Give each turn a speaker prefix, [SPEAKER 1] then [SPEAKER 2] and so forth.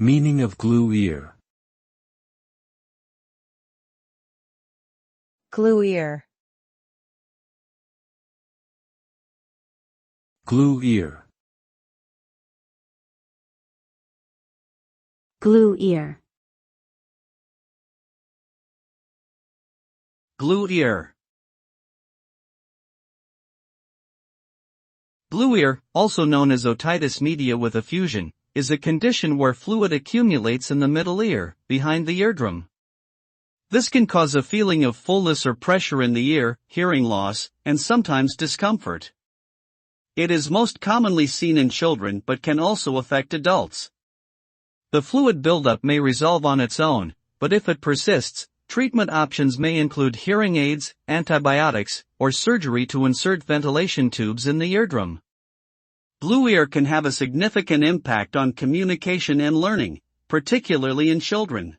[SPEAKER 1] Meaning of glue ear.
[SPEAKER 2] Glue ear.
[SPEAKER 1] Glue ear.
[SPEAKER 3] Glue ear.
[SPEAKER 4] Glue ear. Glue ear, also known as otitis media with effusion, is a condition where fluid accumulates in the middle ear, behind the eardrum. This can cause a feeling of fullness or pressure in the ear, hearing loss, and sometimes discomfort. It is most commonly seen in children but can also affect adults. The fluid buildup may resolve on its own, but if it persists, treatment options may include hearing aids, antibiotics, or surgery to insert ventilation tubes in the eardrum. Glue ear can have a significant impact on communication and learning, particularly in children.